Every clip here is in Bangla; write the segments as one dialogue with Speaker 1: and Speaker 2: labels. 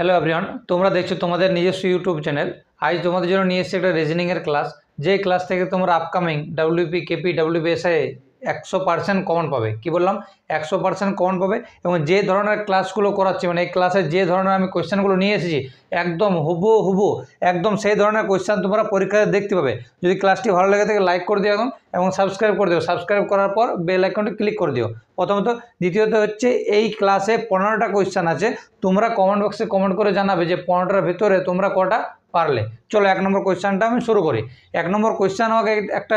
Speaker 1: হ্যালো এভরিওয়ান, তোমরা দেখছো তোমাদের নিজস্ব ইউটিউব চ্যানেল। আজ তোমাদের জন্য নিয়ে এসেছি একটা রিজনিংয়ের ক্লাস, যে ক্লাস থেকে তোমরা upcoming WP KP WBSI 100% common পাবে। কি বললাম? 100% কমন পাবে। এবং যে ধরনের ক্লাসগুলো করাচ্ছি, মানে এই ক্লাসে যে ধরনের আমি কোয়েশ্চেনগুলো নিয়ে এসেছি, একদম হুবহু একদম সেই ধরনের কোয়েশ্চেন তোমরা পরীক্ষায় দেখতে পাবে। যদি ক্লাসটি ভালো লাগে থাকে লাইক করে দিও এবং সাবস্ক্রাইব করে দিও। সাবস্ক্রাইব করার পর বেল আইকনটি ক্লিক করে দিও প্রথমত। দ্বিতীয়ত হচ্ছে, এই ক্লাসে 15টা কোয়েশ্চেন আছে। তোমরা কমেন্ট বক্সে কমেন্ট করে জানাবে যে 15টার ভিতরে তোমরা কটা পারলে। চলো 1 নম্বর কোয়েশ্চেনটা আমি শুরু করি। 1 নম্বর কোয়েশ্চেন আমাকে একটা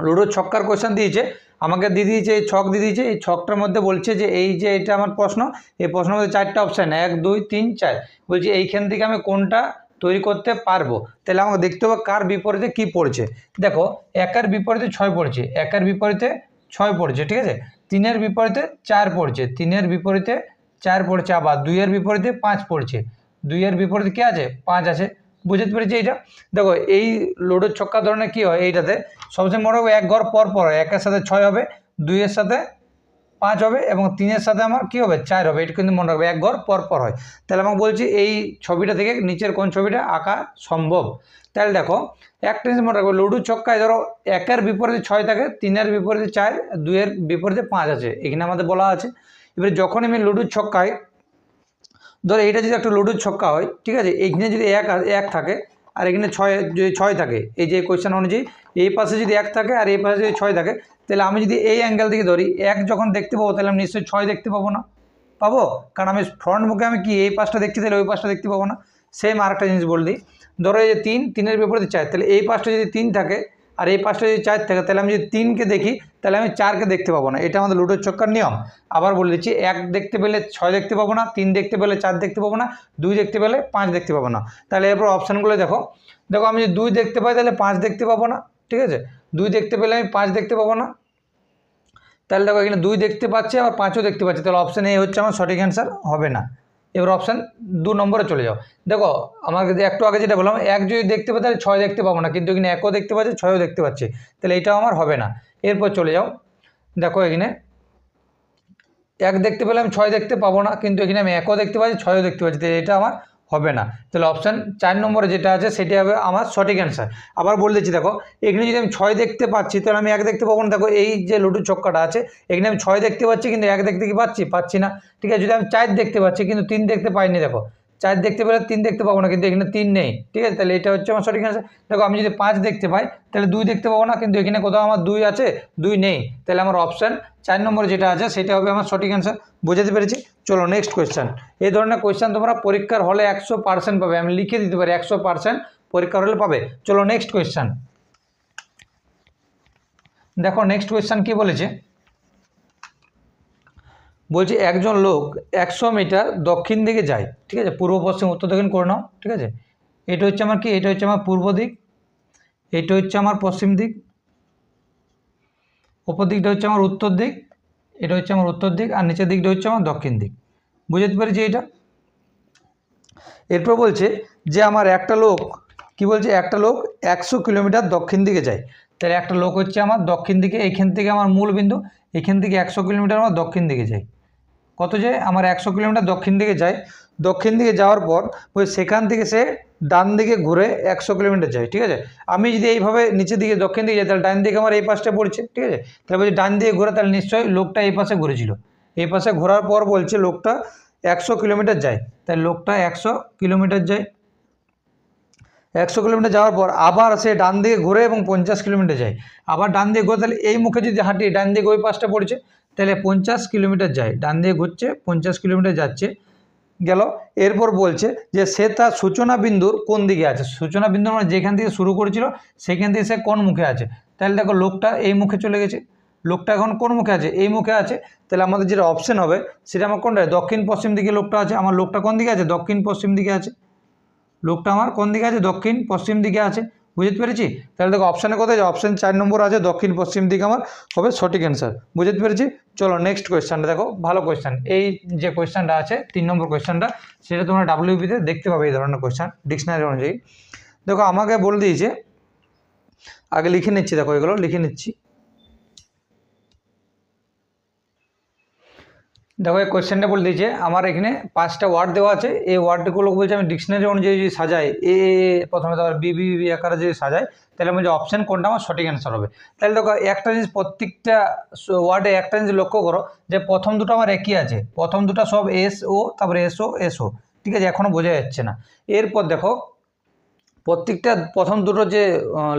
Speaker 1: লুডো ছক্কার কোয়েশ্চেন দিয়েছে, আমাকে দিয়ে দিয়েছে এই ছক দিয়ে দিয়েছে। এই ছকটার মধ্যে বলছে যে এই যে এটা আমার প্রশ্ন, এই প্রশ্নের মধ্যে 4টা অপশান 1 2 3 4। বলছি এইখান থেকে আমি কোনটা তৈরি করতে পারবো। তাহলে আমাকে দেখতে হবে কার বিপরীতে কি পড়ছে। দেখো, 1-এর বিপরীতে 6 পড়ছে, 1-এর বিপরীতে 6 পড়ছে, ঠিক আছে। 3-এর বিপরীতে 4 পড়ছে, 3-এর বিপরীতে 4 পড়ছে, আবার 2-এর বিপরীতে 5 পড়ছে, 2-এর বিপরীতে কি আছে? 5 আছে। বুঝতে পেরেছি এইটা? দেখো, এই লুডোর ছক্কা ধরনের কি হয়, এইটাতে সবচেয়ে মনে হবে এক ঘর পর পর হয়। 1-এর সাথে 6 হবে, 2-এর সাথে 5 হবে এবং 3-এর সাথে আমার কি হবে? 4 হবে। এটা কিন্তু মনে রাখবে, এক ঘর পর পর হয়। তাহলে আমাকে বলছি এই ছবিটা থেকে নিচের কোন ছবিটা আঁকা সম্ভব। তাহলে দেখো, একটা জিনিস মনে রাখবে, লুডো ছক্কায় ধরো 1-এর বিপরীতে 6 থাকে, 3-এর বিপরীতে 4, 2-এর বিপরীতে 5 আছে, এখানে আমাদের বলা আছে। এবারে যখন আমি লুডোর ছক্কায় ধরো এইটা যদি একটা লুডোর ছক্কা হয়, ঠিক আছে, এইখানে যদি এক থাকে আর এখানে 6 যদি 6 থাকে, এই যে কোয়েশ্চেন অনুযায়ী এই পাশে যদি 1 থাকে আর এই পাশে যদি 6 থাকে, তাহলে আমি যদি এই অ্যাঙ্গেল থেকে ধরি 1 যখন দেখতে পাবো, তাহলে আমি নিশ্চয়ই 6 দেখতে পাবো না, পাবো? কারণ আমি ফ্রন্ট মুখে আমি কি এই পাশটা দেখছি, তাহলে ওই পাশটা দেখতে পাবো না। সেম আরেকটা জিনিস বল দিই, ধরো এই যে 3-এর বিপরীতে 4, তাহলে এই পাশটা যদি 3 থাকে আর এই পাশটা যদি 4 থাকে, তাহলে আমি যদি 3কে দেখি তাহলে আমি 4কে দেখতে পাবো না। এটা আমাদের লুডোর ছক্কার নিয়ম। আবার বলে দিচ্ছি, 1 দেখতে পেলে 6 দেখতে পাবো না, 3 দেখতে পেলে 4 দেখতে পাবো না, 2 দেখতে পেলে 5 দেখতে পাবো না। তাহলে এরপর অপশানগুলো দেখো। দেখো, আমি যদি 2 দেখতে পাই তাহলে 5 দেখতে পাবো না, ঠিক আছে। 2 দেখতে পেলে আমি 5 দেখতে পাবো না। তাহলে দেখো, এখানে 2 দেখতে পাচ্ছি আবার 5ও দেখতে পাচ্ছি, তাহলে অপশান এ হচ্ছে আমার সঠিক অ্যান্সার, হবে না। এবার অপশান 2 নম্বরে চলে যাও। দেখো, আমাকে একটু আগে যেটা বললাম, 1 যদি দেখতে পাই তাহলে 6 দেখতে পাবো না, কিন্তু এখানে 1ও দেখতে পাচ্ছি, 6ও দেখতে পাচ্ছি, তাহলে এটাও আমার হবে না। এরপর চলে যাও। দেখো, এখানে 1 দেখতে পেলে আমি 6 দেখতে পাবো না, কিন্তু এখানে আমি 1ও দেখতে পাচ্ছি, 6ও দেখতে পাচ্ছি, তাহলে এটা আমার হবে না। তাহলে অপশান 4 নম্বরে যেটা আছে সেটা হবে আমার সঠিক অ্যান্সার। আবার বলে দিচ্ছি, দেখো, এখানে যদি আমি 6 দেখতে পাচ্ছি তাহলে আমি 1 দেখতে পাবো না। দেখো, এই যে লুডো ছক্কাটা আছে, এখানে আমি 6 দেখতে পাচ্ছি, কিন্তু 1 দেখতে কি পাচ্ছি না, ঠিক আছে। যদি আমি 4 দেখতে পাচ্ছি কিন্তু 3 দেখতে পাইনি, দেখো 4 দেখতে পেলে 3 দেখতে পাবো না, কিন্তু এখানে 3 নেই, ঠিক আছে। তাহলে এটা হচ্ছে আমার সঠিক অ্যান্সার। দেখো, আমি যদি 5 দেখতে পাই তাহলে 2 দেখতে পাবো না, কিন্তু এখানে কোথাও আমার 2 আছে, 2 নেই, তাহলে আমার অপশান 4 নম্বরে যেটা আছে সেটা হবে আমার সঠিক অ্যান্সার। বুঝতে পেরেছি? চলো নেক্সট কোয়েশ্চেন। এই ধরনের কোয়েশ্চেন তোমরা পরীক্ষার হলে 100% পাবে, আমি লিখে দিতে পারি 100% পরীক্ষার হলে পাবে। চলো নেক্সট কোয়েশ্চেন। দেখো, নেক্সট কোয়েশ্চেন কি বলেছে, বলছে একজন লোক 100 মিটার দক্ষিণ দিকে যায়, ঠিক আছে। পূর্ব পশ্চিম উত্তর দক্ষিণ করে নাও, ঠিক আছে। এটা হচ্ছে আমার কি, এটা হচ্ছে আমার পূর্ব দিক, এটা হচ্ছে আমার পশ্চিম দিক, উপর দিকটা হচ্ছে আমার উত্তর দিক, এটা হচ্ছে আমার উত্তর দিক, আর নিচের দিকটা হচ্ছে আমার দক্ষিণ দিক। বুঝতে পেরেছি এটা? এরপর বলছে যে আমার একটা লোক, কি বলছে, একটা লোক 100 কিলোমিটার দক্ষিণ দিকে যায়। তাহলে একটা লোক হচ্ছে আমার দক্ষিণ দিকে, এইখান থেকে আমার মূল বিন্দু, এখান থেকে 100 কিলোমিটার আমার দক্ষিণ দিকে যায়। কত যায়? আমার 100 কিলোমিটার দক্ষিণ দিকে যায়। দক্ষিণ দিকে যাওয়ার পর ওই সেখান থেকে সে ডান দিকে ঘুরে 100 কিলোমিটার যায়, ঠিক আছে। আমি যদি এইভাবে নিচের দিকে দক্ষিণ দিকে যাই, তাহলে ডান দিকে আমার এই পাশটা পড়ছে, ঠিক আছে। তাহলে বলছি ডান দিকে ঘোরা, তাহলে নিশ্চয়ই লোকটা এই পাশে ঘুরেছিল। এই পাশে ঘোরার পর বলছে লোকটা 100 কিলোমিটার যায়, তাই লোকটা 100 কিলোমিটার যায়। 100 কিলোমিটার যাওয়ার পর আবার সে ডান দিকে ঘুরে এবং 50 কিলোমিটার যায়। আবার ডান দিকে ঘুরে, তাহলে এই মুখে যদি হাঁটি, ডান দিকে ওই পাশটা পড়ছে, তাহলে 50 কিলোমিটার যায়, ডান দিকে ঘুরছে 50 কিলোমিটার যাচ্ছে, গেল। এরপর বলছে যে সে তার সূচনা বিন্দুর কোন দিকে আছে। সূচনা বিন্দু মানে যেখান থেকে শুরু করেছিল সেখান থেকে সে কোন মুখে আছে। তাহলে দেখো, লোকটা এই মুখে চলে গেছে, লোকটা এখন কোন মুখে আছে? এই মুখে আছে। তাহলে আমাদের যেটা অপশন হবে সেটা আমার কোনটা? দক্ষিণ পশ্চিম দিকে লোকটা আছে। আমার লোকটা কোন দিকে আছে? দক্ষিণ পশ্চিম দিকে আছে। লোকটা আমার কোন দিকে আছে? দক্ষিণ পশ্চিম দিকে আছে। বুঝতে পেরেছি? তাহলে দেখো, অপশানে কোথায় আছে? অপশান 4 নম্বর আছে, দক্ষিণ পশ্চিম দিকে আমার হবে সঠিক অ্যান্সার। বুঝতে পেরেছি? চলো নেক্সট কোয়েশ্চেনটা দেখো, ভালো কোয়েশ্চেন। এই যে কোয়েশ্চেনটা আছে 3 নম্বর কোয়েশ্চেনটা, সেটা তোমরা ডাব্লিউপিতে দেখতে পাবে এই ধরনের কোয়েশ্চেন ডিকশনারি অনুযায়ী। দেখো, আমাকে বলে দিয়েছে, আগে লিখে নিচ্ছি, দেখো এগুলো লিখে নিচ্ছি। দেখো এই কোয়েশ্চেনটা বলে দিয়েছে আমার এখানে 5টা ওয়ার্ড দেওয়া আছে, এই ওয়ার্ডগুলো বলছে আমি ডিকশনারি অনুযায়ী যদি সাজাই এ প্রথমে তারপর বি আকারে যদি সাজাই তাহলে বলছে অপশান কোনটা আমার সঠিক অ্যান্সার হবে। তাহলে দেখো একটা জিনিস প্রত্যেকটা ওয়ার্ডে একটা জিনিস লক্ষ্য করো যে প্রথম দুটো আমার একই আছে, প্রথম দুটো সব এস ও তারপরে এস ও, ঠিক আছে, এখনও বোঝা যাচ্ছে না। এরপর দেখো প্রত্যেকটা প্রথম দুটো যে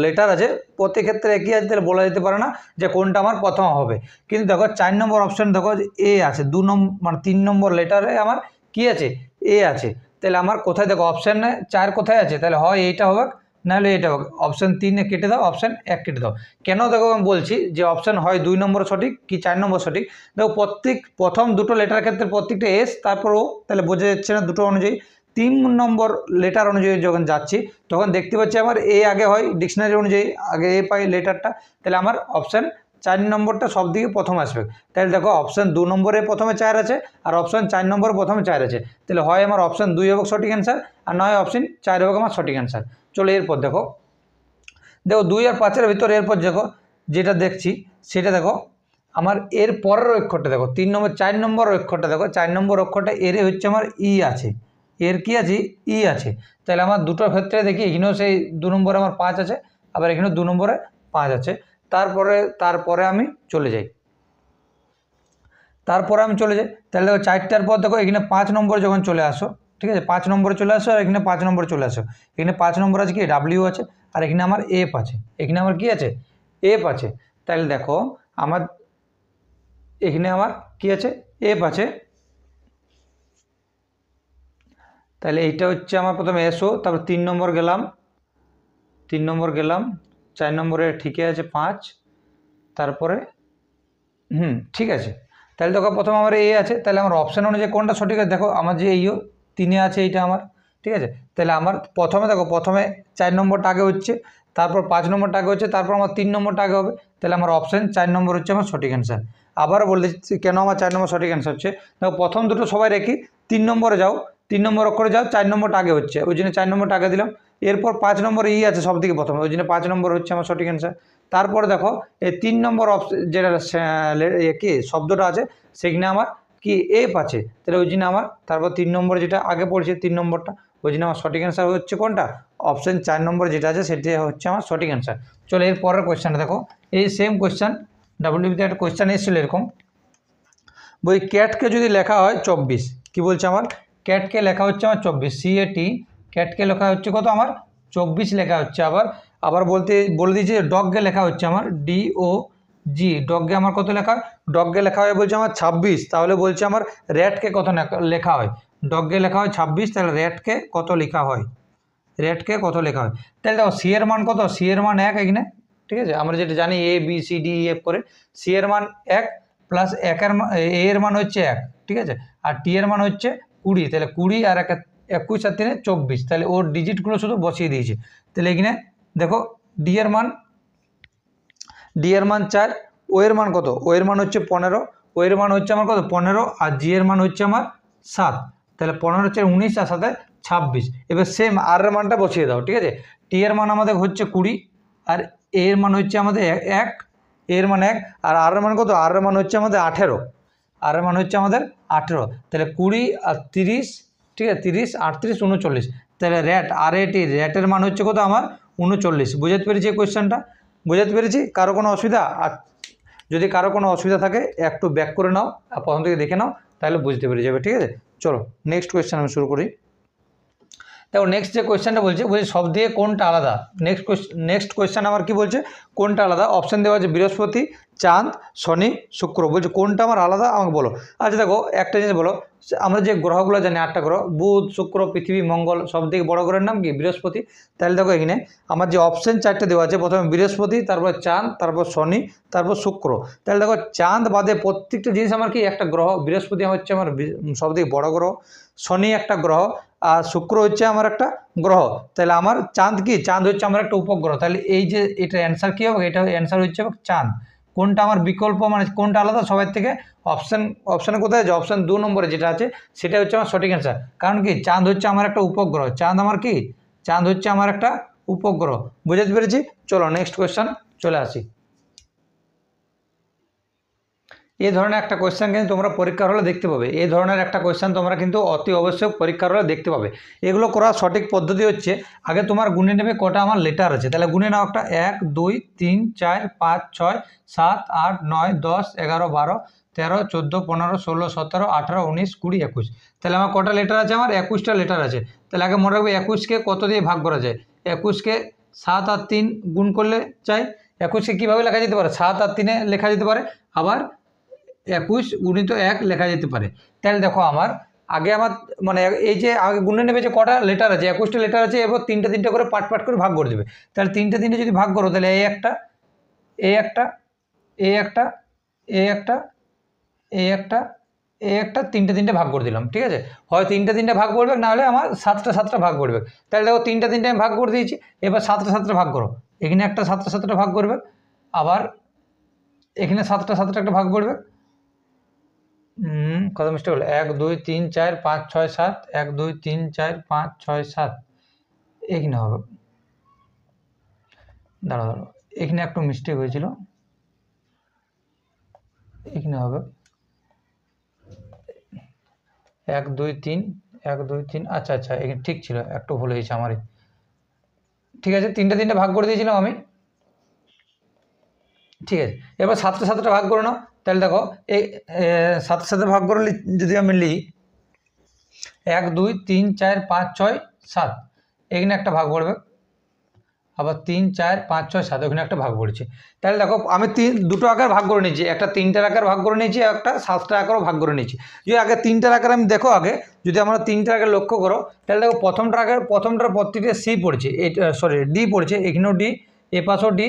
Speaker 1: লেটার আছে প্রত্যেক ক্ষেত্রে একই আছে, তাহলে বলা যেতে পারে না যে কোনটা আমার প্রথম হবে। কিন্তু দেখো 4 নম্বর অপশান দেখো এ আছে, 2 নম্বর মানে 3 নম্বর লেটারে আমার কি আছে এ আছে, তাহলে আমার কোথায় দেখো অপশানে 4 কোথায় আছে, তাহলে হয় এইটা হবে নাহলে এটা হবে। অপশান 3 কেটে দাও, অপশান 1 কেটে দাও। কেন দেখো আমি বলছি যে অপশান হয় 2 নম্বর সঠিক কি 4 নম্বর সঠিক, দেখো প্রথম দুটো লেটার ক্ষেত্রে প্রত্যেকটা এস তারপর ও, তাহলে বোঝা যাচ্ছে না দুটো অনুযায়ী। 3 নম্বর লেটার অনুযায়ী যখন যাচ্ছি তখন দেখতে পাচ্ছি আমার এ আগে হয়, ডিকশনারি অনুযায়ী আগে এ পাই লেটারটা, তাহলে আমার অপশান 4 নম্বরটা সব দিকে প্রথম আসবে। তাহলে দেখো অপশান 2 নম্বরে প্রথমে 4 আছে আর অপশান 4 নম্বরে প্রথমে 4 আছে, তাহলে হয় আমার অপশান 2 হবে সঠিক অ্যান্সার আর নয় অপশান 4 হবে আমার সঠিক অ্যান্সার। চলো এরপর দেখো 2 আর 5-এর ভিতরে এরপর দেখো যেটা দেখছি সেটা দেখো আমার এর পরের অক্ষরটা দেখো 3 নম্বর 4 নম্বর অক্ষরটা দেখো 4 নম্বর অক্ষরটা এর হচ্ছে আমার ই আছে, এর কি আছে ই আছে, তাহলে আমার দুটোর ক্ষেত্রে দেখি এখানেও সেই 2 নম্বরে আমার 5 আছে আবার এখানেও 2 নম্বরে 5 আছে। তারপরে আমি চলে যাই, তাহলে দেখো 4টার পর দেখো এখানে 5 নম্বর যখন চলে আসো, ঠিক আছে, 5 নম্বরে চলে আসো আর এখানে 5 নম্বরে চলে আসো, এখানে 5 নম্বর আছে কি ডাব্লিউ আছে আর এখানে আমার এফ আছে, এখানে আমার কি আছে এফ আছে, তাহলে দেখো আমার এখানে আমার কি আছে এফ আছে, তাহলে এইটা হচ্ছে আমার প্রথমে এসও, তারপর 3 নম্বর গেলাম 4 নম্বরে ঠিকই আছে 5, তারপরে ঠিক আছে। তাহলে দেখো প্রথমে আমার এ আছে, তাহলে আমার অপশান অনুযায়ী কোনটা সঠিক আছে দেখো আমার যে এইও 3-এ আছে এইটা আমার, ঠিক আছে, তাহলে আমার প্রথমে দেখো প্রথমে 4 নম্বরটা আগে হচ্ছে, তারপর 5 নম্বরটা আগে হচ্ছে, তারপর আমার 3 নম্বরটা আগে হবে, তাহলে আমার অপশান 4 নম্বর হচ্ছে আমার সঠিক অ্যান্সার। আবারও বলে দিচ্ছি কেন আমার 4 নম্বর সঠিক অ্যান্সার হচ্ছে, দেখো প্রথম দুটো সবাই রেখি, 3 নম্বরে যাও, 3 নম্বর অক্ষরে যাও, 4 নম্বরটা আগে হচ্ছে ওই জন্য 4 নম্বরটা আগে দিলাম, এরপর 5 নম্বর ই আছে সব থেকে প্রথমে ওই জন্য 5 নম্বর হচ্ছে আমার সঠিক অ্যান্সার। তারপরে দেখো এই 3 নম্বর যেটা কি শব্দটা আছে সেখানে আমার কি এফ আছে, তাহলে ওই জন্য আমার তারপর 3 নম্বর যেটা আগে পড়ছে 3 নম্বরটা ওই জন্য আমার সঠিক অ্যান্সার হচ্ছে কোনটা অপশান 4 নম্বর যেটা আছে সেটা হচ্ছে আমার সঠিক অ্যান্সার। চলো এর পরের কোয়েশ্চেনটা দেখো, এই সেম কোয়েশ্চেন ডাব্লিউবিতে একটা কোয়েশ্চেন এসেছিল এরকম, বই ক্যাটকে যদি লেখা হয় 24, কি বলছে আমার ক্যাটকে লেখা হচ্ছে আমার 24 CAT, ক্যাটকে লেখা হচ্ছে কত আমার 24 লেখা হচ্ছে, আবার বলে দিয়েছি ডগকে লেখা হচ্ছে আমার DOG, ডগকে আমার কত লেখা হয়, ডগকে লেখা হয় বলছে আমার 26, তাহলে বলছে আমার র্যাটকে কত লেখা হয়, ডগকে লেখা হয় 26, তাহলে র্যাটকে কত লেখা হয়, তাহলে দেখো সি এর মান কত, সি এর মান 1 এখানে, ঠিক আছে, আমরা যেটা জানি ABCDEF করে সি এর মান 1 প্লাস 1 এর এ এর মান হচ্ছে 1, ঠিক আছে, আর টি এর মান হচ্ছে 20, তাহলে 20 আর 21 আর 3 24, তাহলে ওর ডিজিটগুলো শুধু বসিয়ে দিয়েছে, তাহলে এখানে দেখো ডি এর মান 4, ও এর মান কত, ও এর মান হচ্ছে 15, ও এর মান হচ্ছে আমার কত 15 আর জি এর মান হচ্ছে আমার 7, তাহলে 15 হচ্ছে 19 আর 7 26, এবার সেম আর এর মানটা বসিয়ে দাও, ঠিক আছে, টি এর মান আমাদের হচ্ছে 20 আর এ এর মান হচ্ছে আমাদের 1, এর মান 1 আর আর এর মান কত, আর এর মান হচ্ছে আমাদের 18, আর এর মান হচ্ছে আমাদের 18, তাহলে 20 আর 30, ঠিক আছে, 30 38 39, তাহলে র্যাটের মান হচ্ছে কত আমার 39। বুঝতে পেরেছি এই কোয়েশ্চেনটা, বুঝতে পেরেছি, কারো কোনো অসুবিধা, আর যদি কারো কোনো অসুবিধা থাকে একটু ব্যাক করে নাও আর প্রথম থেকে দেখে নাও তাহলে বুঝতে পেরে যাবে, ঠিক আছে। চলো নেক্সট কোয়েশ্চেন আমি শুরু করি। দেখো নেক্সট যে কোয়েশ্চেনটা বলছে সব দিয়ে কোনটা আলাদা, নেক্সট কোয়েশ্চেন আমার কি বলছে কোনটা আলাদা, অপশান দেওয়া আছে বৃহস্পতি, চাঁদ, শনি, শুক্র, বলছে কোনটা আমার আলাদা আমাকে বলো। আচ্ছা দেখো একটা জিনিস বলো, আমরা যে গ্রহগুলো জানি 8টা গ্রহ বুধ শুক্র পৃথিবী মঙ্গল, সব থেকে বড় গ্রহের নাম কি বৃহস্পতি, তাহলে দেখো এখানে আমার যে অপশান 4টে দেওয়া আছে প্রথমে বৃহস্পতি, তারপর চাঁদ, তারপর শনি, তারপর শুক্র, তাহলে দেখো চাঁদ বাদে প্রত্যেকটা জিনিস আমার কি একটা গ্রহ, বৃহস্পতি হচ্ছে আমার সব থেকে বড় গ্রহ, শনি একটা গ্রহ আর শুক্র হচ্ছে আমার একটা গ্রহ, তাহলে আমার চাঁদ কি, চাঁদ হচ্ছে আমার একটা উপগ্রহ, তাহলে এই যে এটা অ্যান্সার কী হবে, এটা অ্যান্সার হচ্ছে চাঁদ। কোনটা আমার বিকল্প মানে কোনটা আলাদা সবার থেকে, অপশানে কোথায় আছে অপশান 2 নম্বরে যেটা আছে সেটা হচ্ছে আমার সঠিক অ্যান্সার, কারণ কি চাঁদ হচ্ছে আমার একটা উপগ্রহ, চাঁদ হচ্ছে আমার একটা উপগ্রহ। বুঝতে পেরেছি, চলো নেক্সট কোয়েশ্চেন চলে আসি। এই ধরনের একটা কোয়েশ্চেন কিন্তু তোমরা পরীক্ষার হলে দেখতে পাবে। এই ধরনের একটা কোয়েশ্চেন তোমরা কিন্তু অতি অবশ্যই পরীক্ষার হলে দেখতে পাবে। এগুলো করার সঠিক পদ্ধতি হচ্ছে, আগে তোমার গুনে নেবে কটা আমার লেটার আছে, তাহলে গুনে নাও একটা 1 2 3 4 5 6 7 8 9 10 11 12 13 14 15 16 17 18 19 20 21। তাহলে আমার কটা লেটার আছে, আমার 21টা লেটার আছে। তাহলে আগে মনে রাখবে 21কে কত দিয়ে ভাগ করা যায়, 21কে 7 আর 3 গুণ করলে চাই। 21কে কীভাবে লেখা যেতে পারে, 7 আর 3-এ লেখা যেতে পারে, আবার 21 গুণিত 1 লেখা যেতে পারে। তাহলে দেখো আমার আগে আমার মানে এই যে আগে গুনে নেবে যে কটা লেটার আছে, 21টা লেটার আছে, এবার তিনটা তিনটা করে পার্ট পার্ট করে ভাগ করে দেবে। তাহলে তিনটে তিনটে যদি ভাগ করো, তাহলে এই একটা, এই একটা, এই একটা, এই একটা, এই একটা, এই একটা, তিনটে তিনটে ভাগ করে দিলাম। ঠিক আছে, হয় তিনটে তিনটে ভাগ করবে, না হলে আমার 7টা 7টা ভাগ করবে। তাহলে দেখো তিনটা তিনটে আমি ভাগ করে দিয়েছি, এবার 7টা 7টা ভাগ করো। এখানে একটা 7টা 7টা ভাগ করবে, আবার এখানে 7টা 7টা একটা ভাগ করবে। কত মিস্টেক হলো, 1 2 3 4 5 6 7, 1 2 3 4 5 6 7, এখানে হবে, দাঁড়াও এখানে একটু মিস্টেক হয়েছিল, এখানে হবে 1 2 3 1 2 3, আচ্ছা আচ্ছা এখানে ঠিক ছিল, একটু ভুল হয়েছে আমারই। ঠিক আছে, তিনটে তিনটে ভাগ করে দিয়েছিলাম আমি। ঠিক আছে, এবার 7টা 7টা ভাগ করে নাও। তাহলে দেখো এই 7টার সাথে ভাগ করে যদি আমি লিখি 1 2 3 4 5 6 7, এখানে একটা ভাগ পড়বে, আবার 3 4 5 6 7, ওখানে একটা ভাগ পড়েছে। তাহলে দেখো আমি দুটো আকার ভাগ করে নিয়েছি, একটা 3টার আকার ভাগ করে নিয়েছি, একটা 7টার আকারও ভাগ করে নিয়েছি। যদি আগে 3টার আকার আমি দেখো, আগে যদি আমরা 3টার আকার লক্ষ্য করো, তাহলে দেখো প্রথমটার প্রত্যেকটা সি পড়ছে, সরি ডি পড়ছে, এখানেও ডি, এ পাশেও ডি,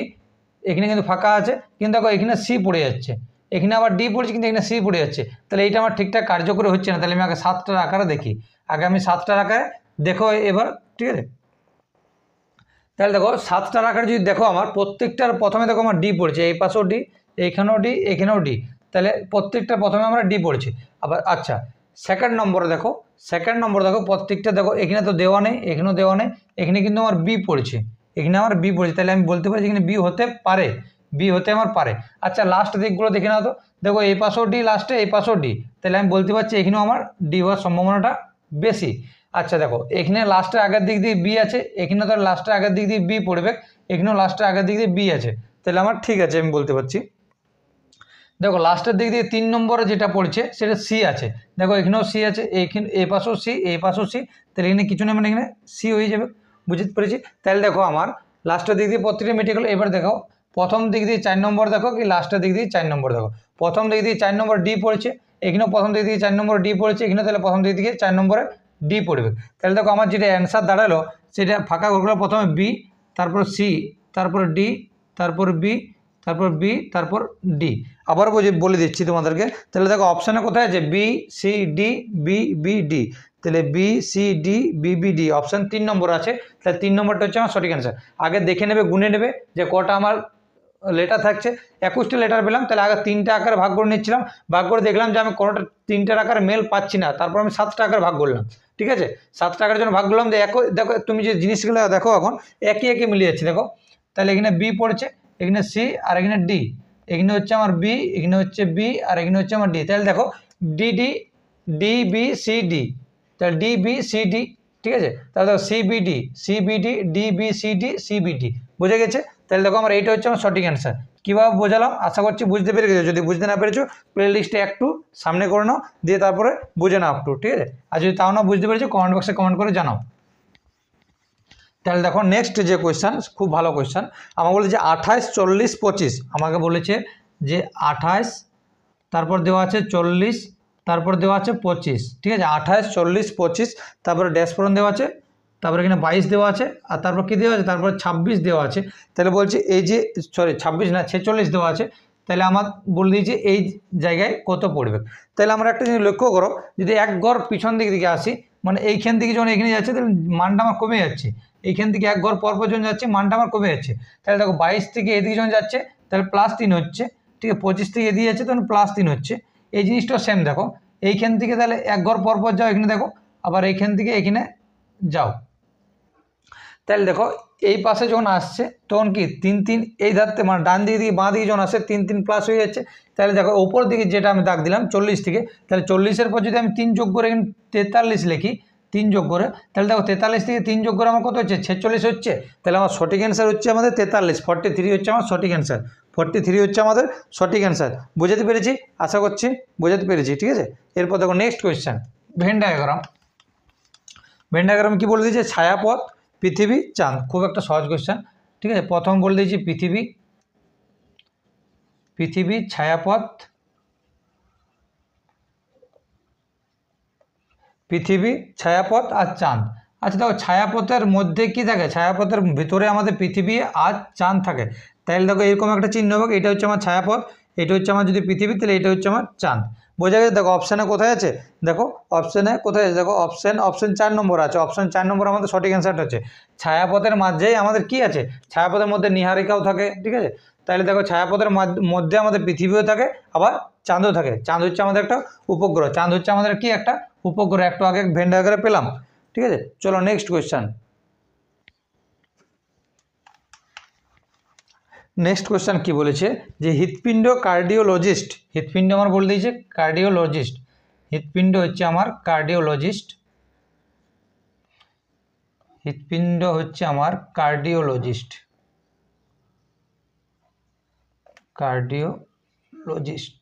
Speaker 1: এখানে কিন্তু ফাঁকা আছে, কিন্তু দেখো এখানে সি পড়ে যাচ্ছে, এখানে আবার ডি পড়ছে, কিন্তু এখানে সি পড়ে যাচ্ছে। তাহলে এইটা আমার ঠিকঠাক কার্যকরী হচ্ছে না। তাহলে আমি আগে 7টার আকারে দেখি, আগে আমি 7টার আকারে দেখো এবার। ঠিক আছে, তাহলে দেখো 7টার আকারে যদি দেখো, আমার প্রত্যেকটার প্রথমে দেখো আমার ডি পড়ছে, এই পাশেও ডি, এইখানেও ডি, এখানেও ডি, তাহলে প্রত্যেকটা প্রথমে আমরা ডি পড়ছি। আবার আচ্ছা সেকেন্ড নম্বরে দেখো, প্রত্যেকটা দেখো এখানে তো দেওয়া নেই, এখানেও দেওয়া নেই, এখানে কিন্তু আমার বি পড়ছে, এখানে আমার বি পড়ছে, তাহলে আমি বলতে পারি এখানে বি হতে পারে, বি হতে আমার পারে। আচ্ছা লাস্ট দিকগুলো দেখে নাও তো, দেখো এই পাশেও ডি, লাস্টে এই পাশেও ডি, তাহলে আমি বলতে পারছি এখানেও আমার ডি হওয়ার সম্ভাবনাটা বেশি। আচ্ছা দেখো এখানে লাস্টের আগের দিক দিয়ে বি আছে, এখানে তো লাস্টের আগের দিক দিয়ে বি পড়বে, এখানেও লাস্টের আগের দিক দিয়ে বি আছে, তাহলে আমার ঠিক আছে, আমি বলতে পারছি। দেখো লাস্টের দিক দিয়ে 3 নম্বরে যেটা পড়ছে সেটা সি আছে, দেখো এখানেও সি আছে, এখানে এ পাশেও সি, এ পাশেও সি, তাহলে এখানে কিছু না, মানে এখানে সি হয়ে যাবে, বুঝতে পেরেছি। তাহলে দেখো আমার লাস্টের দিক দিয়ে প্রত্যেকটা মিটে গেলো। এবার দেখো প্রথম দিক দিয়ে 4 নম্বর দেখো, কি লাস্টের দিক দিয়ে 4 নম্বর দেখো, প্রথম দিক দিয়ে 4 নম্বর ডি পড়েছে, এখানেও প্রথম দিক দিয়ে 4 নম্বর ডি পড়েছে, এখানে তাহলে প্রথম দিক থেকে 4 নম্বরে ডি পড়বে। তাহলে দেখো আমার যেটা অ্যান্সার দাঁড়ালো, সেটা ফাঁকা ঘরগুলো প্রথমে বি, তারপর সি, তারপর ডি, তারপর বি, তারপর বি, তারপর ডি। আবার বলে দিচ্ছি তোমাদেরকে, তাহলে দেখো অপশানে কোথায় আছে, B C D, B B D, তাহলে B C D B B D, option 3 number আছে। তাহলে 3 নম্বরটা হচ্ছে আমার সঠিক অ্যান্সার। আগে দেখে নেবে, গুনে নেবে যে কটা আমার লেটার থাকছে। 21টা লেটার পেলাম, তাহলে আগে 3টে আকারে ভাগ করে নিচ্ছিলাম, ভাগ করে দেখলাম যে আমি কোনোটা 3টের আকারে মেল পাচ্ছি না, তারপর আমি 7টা আকারে ভাগ করলাম। ঠিক আছে, 7টা আকারের জন্য ভাগ করলাম, যে দেখো তুমি যে জিনিসগুলো দেখো এখন একই একই মিলিয়ে যাচ্ছে। দেখো তাহলে এখানে বি পড়ছে, এখানে সি, আর এখানে ডি, এখানে হচ্ছে আমার বি, এখানে হচ্ছে বি, আর এখানে হচ্ছে আমার ডি। তাহলে দেখো D D D B C D, তাহলে ডি বি সি ডি। ঠিক আছে, তাহলে দেখো সিবিডি, সিবিডি, ডিবিসিডি, সিবিডি, বুঝে গেছে। তাহলে দেখো আমার এইটা হচ্ছে আমার সঠিক অ্যান্সার। কীভাবে বোঝালাম আশা করছি বুঝতে পেরে গেছো। যদি বুঝতে না পেরেছো প্লে লিস্টে একটু সামনে করে নাও, দিয়ে তারপরে বুঝে নাও একটু। ঠিক আছে, আর যদি তাও না বুঝতে পেরেছো কমেন্ট বক্সে কমেন্ট করে জানাও। তাহলে দেখো নেক্সট যে কোয়েশ্চান, খুব ভালো কোয়েশ্চান। আমার বলেছে 28 40 25, আমাকে বলেছে যে 28, তারপর দেওয়া আছে 40, তারপর দেওয়া আছে 25। ঠিক আছে, 28 40 25, তারপরে ড্যাশপূরণ দেওয়া আছে, তারপরে এখানে 22 দেওয়া আছে, আর তারপর কী দেওয়া আছে, তারপর 26 দেওয়া আছে। তাহলে বলছে এই যে, সরি 26 না 46 দেওয়া আছে, তাহলে আমার বলে দিয়েছে এই জায়গায় কত পড়বে। তাহলে আমরা একটা জিনিস লক্ষ্য করো, যদি এক ঘর পিছন দিকে আসি, মানে এইখান থেকে যখন এখানে যাচ্ছে, তাহলে মানটা আমার কমে যাচ্ছে, এইখান থেকে এক ঘর পরপর যখন যাচ্ছে মানটা আমার কমে যাচ্ছে। তাহলে দেখো 22 থেকে এদিকে যখন যাচ্ছে, তাহলে +3 হচ্ছে। ঠিক আছে, 25 থেকে এদিকে যাচ্ছে, তখন +3 হচ্ছে। এই জিনিসটাও সেম, দেখো এইখান থেকে তাহলে এক ঘর পরপর যাও, এখানে দেখো, আবার এইখান থেকে এখানে যাও, তাহলে দেখো এই পাশে যখন আসছে তখন কি 3 3 এই ধারতে মানে ডান দিকে বাঁ দিকে যখন আসছে 3 3 প্লাস হয়ে যাচ্ছে। তাহলে দেখো ওপর দিকে যেটা আমি দাগ দিলাম 40 থেকে, তাহলে 40-এর পর যদি আমি 3 যোগ করে এখানে 43 লিখি, 3 যোগ করে, তাহলে দেখো 43 থেকে 3 যোগ করে আমার কত হচ্ছে 46 হচ্ছে। তাহলে আমার সঠিক অ্যান্সার হচ্ছে আমাদের 43, 43 হচ্ছে আমার সঠিক অ্যান্সার, 43 হচ্ছে আমাদের সঠিক অ্যান্সার। বোঝাতে পেরেছি? আশা করছি বোঝাতে পেরেছি। ঠিক আছে, এরপর দেখো next question, Venn diagram. Venn diagram কী বলে দিয়েছে? ছায়াপথ, পৃথিবী, চাঁদ। খুব একটা সহজ কোয়েশ্চেন। ঠিক আছে, প্রথম বলে দিয়েছি পৃথিবী, ছায়াপথ, পৃথিবী, ছায়াপথ আর চাঁদ। আচ্ছা দেখো ছায়াপথের মধ্যে কি থাকে? ছায়াপথের ভিতরে আমাদের পৃথিবী আর চাঁদ থাকে। তাহলে দেখো এরকম একটা চিহ্ন হবে, এটা হচ্ছে আমার ছায়াপথ, এটা হচ্ছে আমার যদি পৃথিবী, তাহলে এটা হচ্ছে আমার চাঁদ। বোঝা গেছে? দেখো অপশানে কোথায় আছে, দেখো অপশানে কোথায় আছে, দেখো অপশান 4 নম্বর আছে। অপশান 4 নম্বর আমাদের সঠিক অ্যান্সারটা হচ্ছে ছায়াপথের মাঝেই আমাদের কি আছে, ছায়াপথের মধ্যে নীহারিকাও থাকে। ঠিক আছে, তাহলে দেখো ছায়াপথের মধ্যে আমাদের পৃথিবীও থাকে, আবার চাঁদও থাকে। চাঁদ হচ্ছে আমাদের একটা উপগ্রহ, চাঁদ হচ্ছে আমাদের কি একটা উপগ্রহ, একটু আগে ভেন ডায়াগ্রামে পেলাম। ঠিক আছে, চলো নেক্সট কোয়েশ্চেন। নেক্সট কোয়েশ্চেন কি বলেছে যে হৃৎপিণ্ড কার্ডিওলজিস্ট, হৃৎপিণ্ড আমার বলে দিয়েছে কার্ডিওলজিস্ট, হৃৎপিণ্ড হচ্ছে আমার কার্ডিওলজিস্ট, হৃৎপিণ্ড হচ্ছে আমার কার্ডিওলজিস্ট, কার্ডিওলজিস্ট।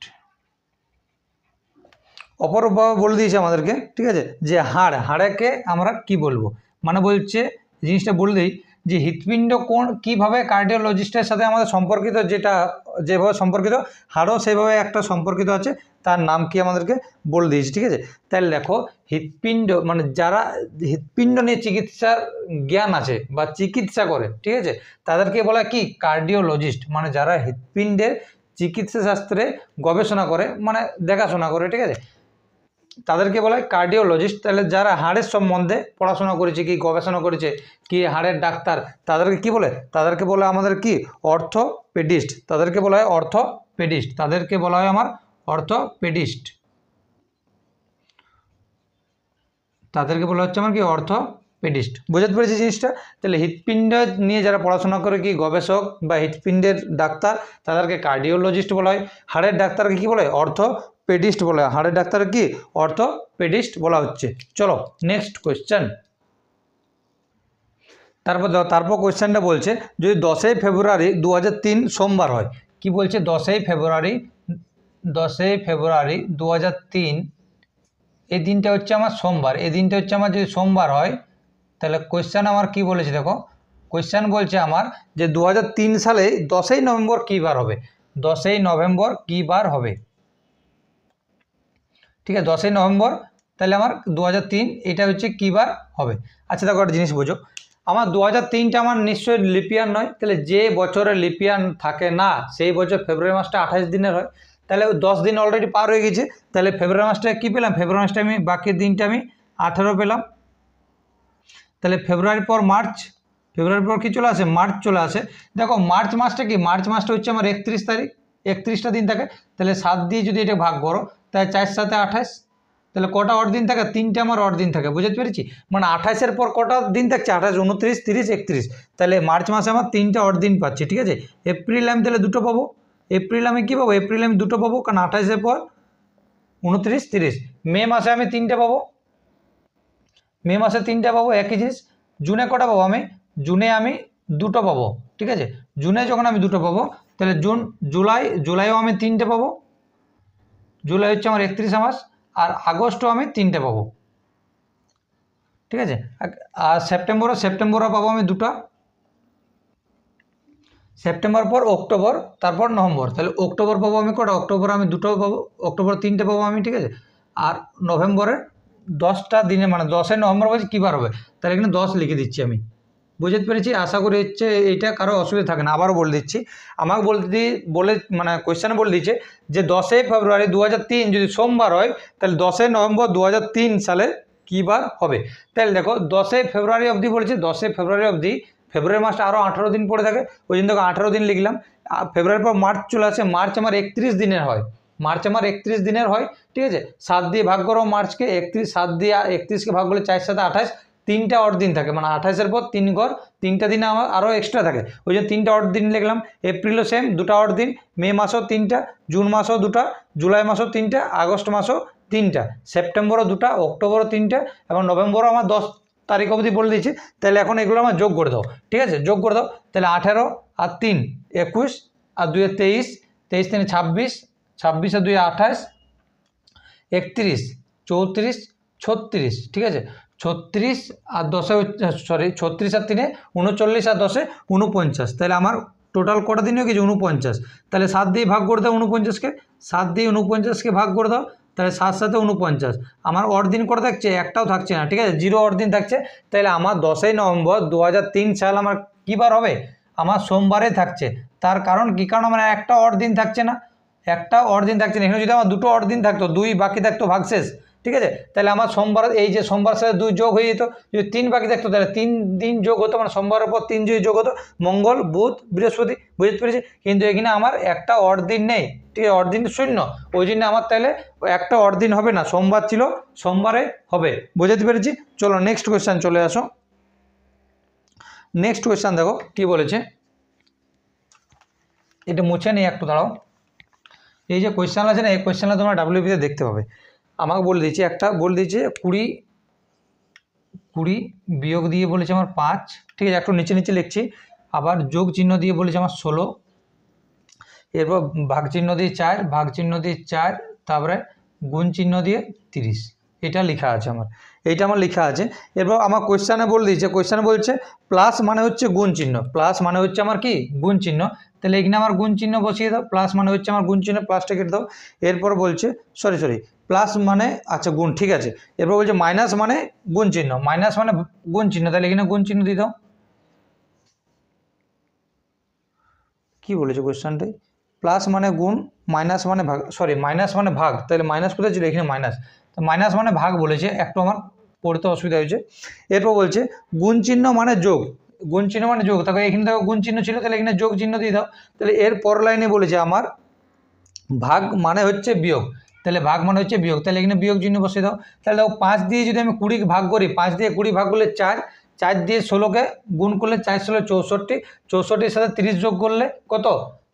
Speaker 1: অপরভাবে বলে দিয়েছে আমাদেরকে। ঠিক আছে, যে হাড়কে আমরা কি বলবো, মানে বলছে জিনিসটা বলে দিই যে হৃৎপিণ্ড কীভাবে কার্ডিওলজিস্টের সাথে আমাদের সম্পর্কিত, যেভাবে সম্পর্কিত হাড়ও সেভাবে একটা সম্পর্কিত আছে, তার নাম কি আমাদেরকে বলে দিয়েছে। ঠিক আছে, তাহলে দেখো হৃৎপিণ্ড মানে যারা হৃৎপিণ্ড নিয়ে চিকিৎসার জ্ঞান আছে বা চিকিৎসা করে, ঠিক আছে, তাদেরকে বলা কি কার্ডিওলজিস্ট, মানে যারা হৃৎপিণ্ডের চিকিৎসা শাস্ত্রে গবেষণা করে, মানে দেখাশোনা করে। ঠিক আছে, তাদেরকে বলা হয় কার্ডিওলজিস্ট। তাহলে যারা হাড়ের সম্বন্ধে পড়াশোনা করেছে, কি গবেষণা করেছে, কি হাড়ের ডাক্তার, তাদেরকে কি বলে? তাদেরকে বলে আমাদের কি অর্থোপেডিস্ট, তাদেরকে বলা হয় অর্থোপেডিস্ট, তাদেরকে বলা হয় আমার অর্থোপেডিস্ট, তাদেরকে বলা হচ্ছে আমার কি অর্থোপেডিস্ট। বুঝতে পেরেছি জিনিসটা? তাহলে হৃৎপিণ্ড নিয়ে যারা পড়াশোনা করে, কি গবেষক বা হৃৎপিণ্ডের ডাক্তার, তাদেরকে কার্ডিওলজিস্ট বলা হয়। হাড়ের ডাক্তারকে কি বলে? অর্থোপেডিস্ট বলা হয়। হাড়ের ডাক্তার কি অর্থোপেডিস্ট বলা হচ্ছে। চলো নেক্সট কোয়েশ্চেন। তারপর কোয়েশ্চেনটা বলছে যদি 10ই ফেব্রুয়ারি 2003 সোমবার হয়, কি বলছে? 10ই ফেব্রুয়ারি 2003 এই দিনটা হচ্ছে আমার সোমবার, এই দিনটা হচ্ছে আমার যদি সোমবার হয়, তাহলে কোয়েশ্চেন আমার কি বলেছে? দেখো কোয়েশ্চেন বলছে আমার যে 2003 সালে 10ই নভেম্বর কী বার হবে, 10ই নভেম্বর কী বার হবে। ঠিক আছে, 10ই নভেম্বর, তাহলে আমার 2003 এটা হচ্ছে কী বার হবে। আচ্ছা দেখো একটা জিনিস বোঝো, আমার 2003টা আমার নিশ্চয়ই লিপিয়ার নয়, তাহলে যে বছরে লিপিয়ার থাকে না সেই বছর ফেব্রুয়ারি মাসটা 28 দিনের হয়, তাহলে 10 দিন অলরেডি পার হয়ে গেছে। তাহলে ফেব্রুয়ারি মাসটা কী পেলাম? ফেব্রুয়ারি মাসটা আমি বাকি দিনটা আমি 18 পেলাম। তাহলে ফেব্রুয়ারির পর মার্চ, ফেব্রুয়ারির পর কী চলে আসে? মার্চ চলে আসে। দেখো মার্চ মাসটা কি? মার্চ মাসটা হচ্ছে আমার 31 তারিখ, 31টা দিন থাকে। তাহলে 7 দিয়ে যদি এটা ভাগ করো, তাহলে 4 7 28, তাহলে কটা অড দিন থাকে? 3টে আমার অড দিন থাকে। বুঝতে পেরেছি? মানে 28-এর পর কটা দিন থাকছে? 28, 29, 30, 31। তাহলে মার্চ মাসে আমার 3টে অড দিন পাচ্ছি। ঠিক আছে, এপ্রিল আমি তাহলে 2টো পাবো। এপ্রিল আমি কী পাবো? এপ্রিল আমি 2টো পাবো, কারণ 28-এর পর 29, 30। মে মাসে আমি 3টে পাবো, মে মাসে 3টে পাবো। একই জিনিস জুনে কটা পাবো? আমি জুনে আমি 2টো পাবো। ঠিক আছে, জুনে যখন আমি 2টো পাবো, তাহলে জুলাইও আমি 3টে পাবো, জুলাই হচ্ছে আমার 31 মাস। আর আগস্টও আমি 3টে পাবো। ঠিক আছে, আর সেপ্টেম্বরও পাবো আমি 2টা। সেপ্টেম্বর পর অক্টোবর, তারপর নভেম্বর, তাহলে অক্টোবর পাবো আমি কটা? অক্টোবর আমি 2টো পাবো, অক্টোবর 3টে পাবো আমি। ঠিক আছে, আর নভেম্বরে 10টা দিনে, মানে 10ই নভেম্বর বলছি কী বার হবে, তাহলে এখানে 10 লিখে দিচ্ছি আমি। বুঝতে পেরেছি? আশা করি হচ্ছে এইটা কারো অসুবিধা থাকে না। আবারও বলে দিচ্ছি, আমাকে মানে কোয়েশ্চেনে বলে দিচ্ছে যে 10ই ফেব্রুয়ারি 2003 যদি সোমবার হয়, তাহলে 10ই নভেম্বর 2003 সালে কী বার হবে। তাহলে দেখো 10ই ফেব্রুয়ারি অবধি বলেছি, 10ই ফেব্রুয়ারি অবধি, ফেব্রুয়ারি মাসটা আরও 18 দিন পড়ে থাকে, ওই জন্য দেখো 18 দিন লিখলাম। ফেব্রুয়ারির পর মার্চ চলে আসে, মার্চ আমার 31 দিনের হয়, মার্চ আমার 31 দিনের হয়। ঠিক আছে, 7 দিয়ে ভাগ করো মার্চকে, 7 দিয়ে 31কে ভাগ করলে 4 7 28, 3টা অড দিন থাকে, মানে 28-এর পর 3 ঘর 3টা দিন আমার আরও এক্সট্রা থাকে, ওই জন্য 3টা অড দিন লিখলাম। এপ্রিলও সেম 2টা অড দিন, মে মাসও 3টা, জুন মাসও 2টা, জুলাই মাসও 3টা, আগস্ট মাসও 3টা, সেপ্টেম্বরও 2টা, অক্টোবরও 3টা এবং নভেম্বরও আমার 10 তারিখ অবধি বলে দিয়েছি। তাহলে এখন এগুলো আমার যোগ করে দাও, ঠিক আছে, যোগ করে দাও। তাহলে 18 আর 3 21 আর 2 23, 23 3 26, 26 আর 2 28, 31 34 36, ঠিক আছে, 36 আর 10 সরি 36 আর 3 39 আর 10 49। তাহলে আমার টোটাল কটা দিন হয়ে গেছে 49। তাহলে 7 দিয়ে ভাগ করে দাও 49কে, 7 দিয়ে 49কে ভাগ করে দাও। তাহলে 7 7 49। আমার অড দিন কটা থাকছে, একটাও থাকছে না, ঠিক আছে, 0 অড দিন থাকছে। তাহলে আমার 10ই নভেম্বর 2003 সাল আমার কী বার হবে, আমার সোমবারে থাকছে। তার কারণ কী, কারণ আমার একটা অড দিন থাকছে না, একটা অড দিন থাকছে না। এখানে যদি আমার 2টো অড দিন থাকতো, 2 বাকি থাকতো, ভাগশেষ, ঠিক আছে, তাহলে আমার সোমবার, এই যে সোমবার সাথে 2 যোগ হয়ে যেত। যদি 3 বাকি থাকতো তাহলে 3 দিন যোগ হতো, মানে সোমবারের পর 3 যোগ হতো, মঙ্গল বুধ বৃহস্পতি, বুঝতে পেরেছি। কিন্তু এখানে আমার একটা অড দিন নেই, ঠিক আছে, অড দিন শূন্য, ওই জন্য আমার তাহলে একটা অড দিন হবে না, সোমবার ছিল সোমবারে হবে, বুঝতে পেরেছি। চলো নেক্সট কোয়েশ্চেন চলে আসো। নেক্সট কোয়েশ্চেন দেখো কি বলেছে, এটা মুছে নিই একটু, দাঁড়াও। এই যে কোয়েশ্চেন আছে না, এই কোয়েশ্চেনটা তোমরা ডাব্লিউপিতে দেখতে পাবে। আমাকে বলে দিয়েছে, একটা বলে দিয়েছে 20 বিয়োগ দিয়ে বলেছে আমার 5, ঠিক আছে, একটু নিচে নিচে লিখছি। আবার যোগ চিহ্ন দিয়ে বলেছে আমার 16, এরপর ভাগ চিহ্ন দিয়ে 4, ভাগ চিহ্ন দিয়ে 4, তারপরে গুণ চিহ্ন দিয়ে 30। এটা লেখা আছে আমার, এইটা আমার লেখা আছে। এরপর আমার কোয়েশ্চানে বলে দিয়েছে, কোয়েশ্চানে বলছে প্লাস মানে হচ্ছে গুণ চিহ্ন, প্লাস মানে হচ্ছে আমার কি গুণ চিহ্ন। তাহলে এখানে আমার গুণ চিহ্ন বসিয়ে দাও, প্লাস মানে হচ্ছে আমার গুণ চিহ্ন, প্লাসটা কেটে দাও। এরপর বলছে সরি প্লাস মানে আচ্ছা গুণ, ঠিক আছে। এরপর বলছে মাইনাস মানে গুণ চিহ্ন, মাইনাস মানে গুণ চিহ্ন, তাহলে এখানে গুণ চিহ্ন দিয়ে দাও। কী বলেছে কোয়েশ্চানটাই, প্লাস মানে গুণ, মাইনাস মানে ভাগ, সরি মাইনাস মানে ভাগ, তাহলে মাইনাস কোথায় ছিল, এখানে মাইনাস, তো মাইনাস মানে ভাগ বলেছে, একটু আমার পড়তে অসুবিধা হয়েছে। এরপর বলছে গুণ চিহ্ন মানে যোগ, গুণ চিহ্ন মানে যোগ, তাহলে এখানে দেখো গুণ চিহ্ন ছিল, তাহলে এখানে যোগ চিহ্ন দিয়ে দাও। তাহলে এর পর লাইনে বলেছে আমার ভাগ মানে হচ্ছে বিয়োগ, তাহলে ভাগ মানে হচ্ছে বিয়োগ, তাহলে এখানে বিয়োগ চিহ্ন বসিয়ে দাও। তাহলে দেখো 5 দিয়ে যদি আমি 20 ভাগ করি, 5 দিয়ে 20 ভাগ করলে 4, 4 দিয়ে 16কে গুণ করলে 4 16 64, 64-র সাথে 30 যোগ করলে কত,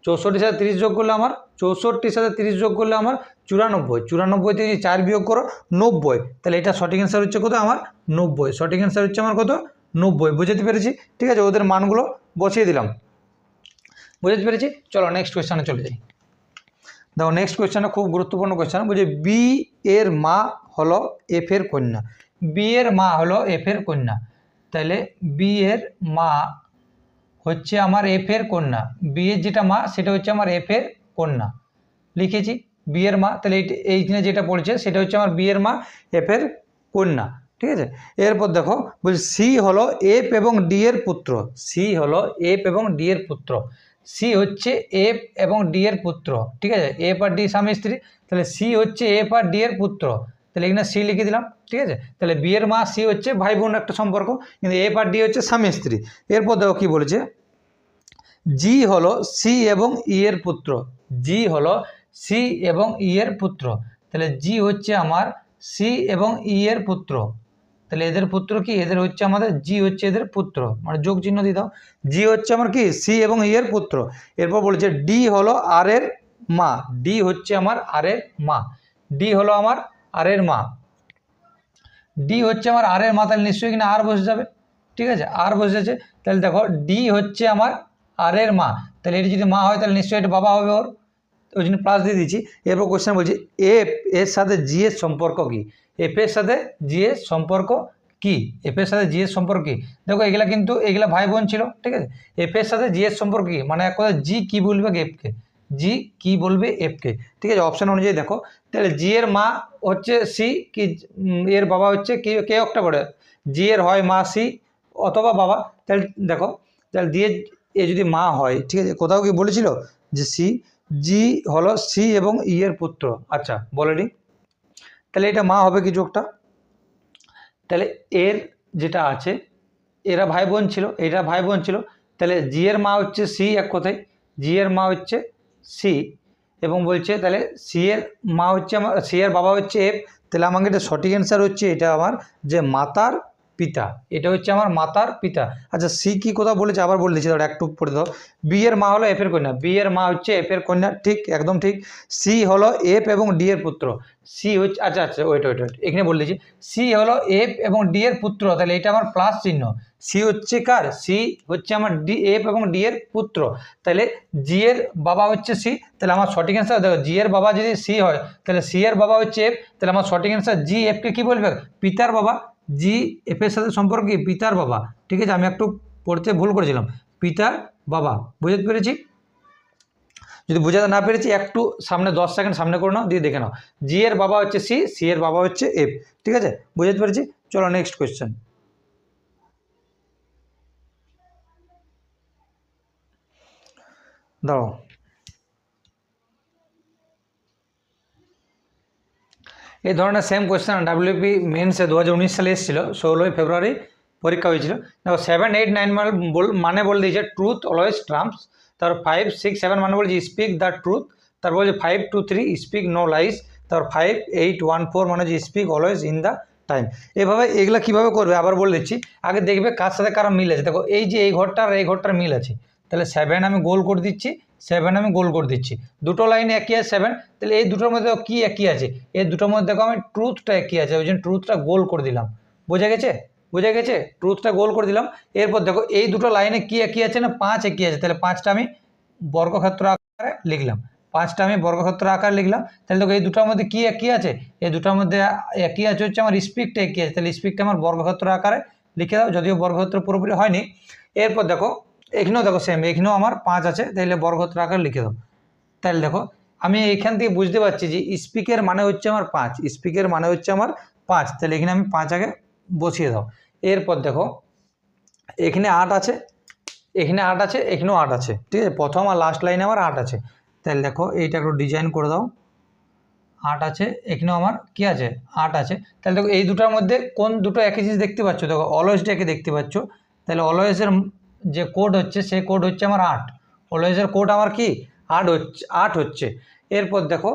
Speaker 1: 64-র সাথে 30 যোগ করলে আমার 64-র সাথে 30 যোগ করলে আমার 94, 94 থেকে যদি 4 বিয়োগ করো 90, তাহলে এটা সঠিক অ্যান্সার হচ্ছে কত আমার 90, সঠিক অ্যান্সার হচ্ছে আমার কত 90, বুঝতে পেরেছি, ঠিক আছে, ওদের মানগুলো বসিয়ে দিলাম, বুঝতে পেরেছি। চলো নেক্সট কোয়েশ্চনে চলে যাই। দেখো নেক্সট কোয়েশ্চনটা খুব গুরুত্বপূর্ণ কোয়েশ্চন, বলছে বি এর মা হলো এফ এর কন্যা, বি এর মা হলো এফ এর কন্যা। তাহলে বি এর মা হচ্ছে আমার এফ এর কন্যা, বি এর যেটা মা সেটা হচ্ছে আমার এফ এর কন্যা, লিখেছি বি এর মা। তাহলে এইখানে যেটা পড়েছে সেটা হচ্ছে আমার বি এর মা এফ এর কন্যা, ঠিক আছে। এরপর দেখো বলছে সি হলো এফ এবং ডি এর পুত্র, সি হলো এফ এবং ডি এর পুত্র, সি হচ্ছে এফ এবং ডি এর পুত্র, ঠিক আছে, এফ আর ডি স্বামী স্ত্রী, তাহলে সি হচ্ছে এফ আর ডি এর পুত্র, তাহলে এখানে সি লিখে দিলাম, ঠিক আছে। তাহলে বি এর মা সি হচ্ছে ভাই বোন একটা সম্পর্ক, কিন্তু এফ আর ডি হচ্ছে স্বামী স্ত্রী। এরপর দেখো কি বলেছে, জি হলো সি এবং ই এর পুত্র, জি হলো সি এবং ই এর পুত্র, তাহলে জি হচ্ছে আমার সি এবং ই এর পুত্র, তাহলে এদের পুত্র কি, এদের হচ্ছে আমাদের জি হচ্ছে এদের পুত্র, মানে যোগ চিহ্ন দিয়ে দাও। জি হচ্ছে আমার কি সি এবং ই এর পুত্র। এরপর বলেছে ডি হলো আর এর মা, ডি হচ্ছে আমার আর এর মা, ডি হলো আমার আর এর মা, ডি হচ্ছে আমার আর এর মা, তাহলে নিশ্চয়ই কিনা আর বসে যাবে, ঠিক আছে, আর বসেছে। তাহলে দেখো ডি হচ্ছে আমার আর এর মা, তাহলে এটি যদি মা হয় তাহলে নিশ্চয়ই এটা বাবা হবে ওর, ওই জন্য প্লাস দিয়ে দিচ্ছি। এরপর কোশ্চেন বলছি এফ এর সাথে জি এর সম্পর্ক কি, এফ এর সাথে জি এর সম্পর্ক কি, এফ এর সাথে জি এর সম্পর্ক কি। দেখো এগুলা কিন্তু এগুলা ভাই বোন ছিল, ঠিক আছে, এফ এর সাথে জি এর সম্পর্ক কি, মানে এক কথা জি কি বলবে এফকে, জি কি বলবে এফকে, ঠিক আছে, অপশান অনুযায়ী দেখো। তাহলে জি এর মা হচ্ছে সি, কি এর বাবা হচ্ছে কি, কে একটা করে, জি এর হয় মা সি অথবা বাবা, তাহলে দেখো তাহলে দিয়ে এ যদি মা হয়, ঠিক আছে, কোথাও কি বলেছিল যে সি, জি হলো সি এবং ই এর পুত্র, আচ্ছা বলেনি, তাহলে এটা মা হবে কি যোগটা। তাহলে এর যেটা আছে এরা ভাই বোন ছিল, এটা ভাই বোন ছিল, তাহলে জি এর মা হচ্ছে সি, এক কথায় জি এর মা হচ্ছে সি, এবং বলছে তাহলে সি এর মা হচ্ছে আমার, সি এর বাবা হচ্ছে এফ, তাহলে আমাকে এটা সঠিক অ্যান্সার হচ্ছে এটা আমার যে মাতার পিতা, এটা হচ্ছে আমার মাতার পিতা। আচ্ছা সি কি কথা বলেছে আবার বলে দিচ্ছি, দাও একটু পড়ে দাও। বি এর মা হলো এফ এর কন্যা, বি এর মা হচ্ছে এফ এর কন্যা, ঠিক একদম ঠিক। সি হলো এফ এবং ডি এর পুত্র, সি হচ্ছে আচ্ছা আচ্ছা ওয়েট এখানে বলে দিচ্ছি, সি হলো এফ এবং ডি এর পুত্র, তাহলে এটা আমার প্লাস চিহ্ন। সি হচ্ছে কার, সি হচ্ছে আমার ডি এফ এবং ডি এর পুত্র, তাহলে জি এর বাবা হচ্ছে সি, তাহলে আমার সঠিক অ্যান্সার দেখো জি এর বাবা যদি সি হয় তাহলে সি এর বাবা হচ্ছে এফ, তাহলে আমার সঠিক অ্যান্সার জি এফকে কী বলবে, পিতার বাবা। জি এফ এর সাথে সম্পর্ক কি, পিতার বাবা, ঠিক আছে। আমি একটু পড়তে ভুল করেছিলাম, পিতার বাবা, বুঝতে পেরেছি। যদি বোঝাতে না পেরেছি একটু সামনে 10 সেকেন্ড সামনে করে নাও, দিয়ে দেখে নাও। জি এর বাবা হচ্ছে সি, সি এর বাবা হচ্ছে এফ, ঠিক আছে, বুঝতে পেরেছি। চলো নেক্সট কোয়েশ্চেন। দাঁড়াও, এই ধরনের সেম কোয়েশ্চেন ডাব্লিউপি মেন্সে 2019 সালে এসেছিল, 16ই ফেব্রুয়ারি পরীক্ষা হয়েছিল। দেখো 7, 8, 9 মানে বলে দিয়েছে ট্রুথ অলওয়েজ ট্রাম্পস, তারপর 5, 6, 7 মানে বলছে স্পিক দ্য ট্রুথ, তারপর বলছে 5, 2, 3 স্পিক নো লাইস, তারপর 5, 8, 1, 4 মানে হচ্ছে speak always in the time. এভাবে এগুলো কীভাবে করবে আবার বলে দিচ্ছি, আগে দেখবে কার সাথে কারো মিল আছে। দেখো এই যে এই ঘরটার এই ঘরটার মিল আছে, তাহলে 7 আমি গোল করে দিচ্ছি, 7 আমি গোল করে দিচ্ছি, দুটো লাইনে একই আছে 7, তাহলে এই দুটোর মধ্যে কি একই আছে, এই দুটোর মধ্যে দেখো আমি ট্রুথটা একই আছে, ওই জন্য ট্রুথটা গোল করে দিলাম, বোঝা গেছে, বোঝা গেছে, ট্রুথটা গোল করে দিলাম। এরপর দেখো এই দুটো লাইনে কি একই আছে না, 5 একই আছে, তাহলে 5টা আমি বর্গক্ষেত্র আকারে লিখলাম, 5টা আমি বর্গক্ষেত্র আকারে লিখলাম। তাহলে দেখো এই দুটোর মধ্যে কি একই আছে, এই দুটোর মধ্যে একই আছে হচ্ছে আমার স্পিকটা একই আছে, তাহলে স্পিকটা আমার বর্গক্ষেত্র আকারে লিখে দাও, যদিও বর্গক্ষেত্র পুরোপুরি হয়নি। এরপর দেখো এখানেও দেখো সেম, এখানেও আমার 5 আছে, তাহলে বর্গক্ষেত্র আকারে লিখে দাও। তাহলে দেখো আমি এখান থেকে বুঝতে পারছি যে স্পিকের মানে হচ্ছে আমার 5, স্পিকের মানে হচ্ছে আমার 5, তাহলে এখানে আমি 5 আগে বসিয়ে দাও। এরপর দেখো এখানে 8 আছে, এখানে 8 আছে, এখানেও 8 আছে, ঠিক আছে, প্রথম আর লাস্ট লাইনে আমার 8 আছে। তাহলে দেখো এইটা একটু ডিজাইন করে দাও, 8 আছে, এখানেও আমার কি আছে 8 আছে। তাহলে দেখো এই দুটোর মধ্যে কোন দুটো একই জিনিস দেখতে পাচ্ছ, দেখো অলওয়েজটাকে দেখতে পাচ্ছ, তাহলে অলওয়েজের যে কোড হচ্ছে সেই কোড হচ্ছে আমার 8, অলওয়েজের কোড আমার কি 8 হচ্ছে। এরপর দেখো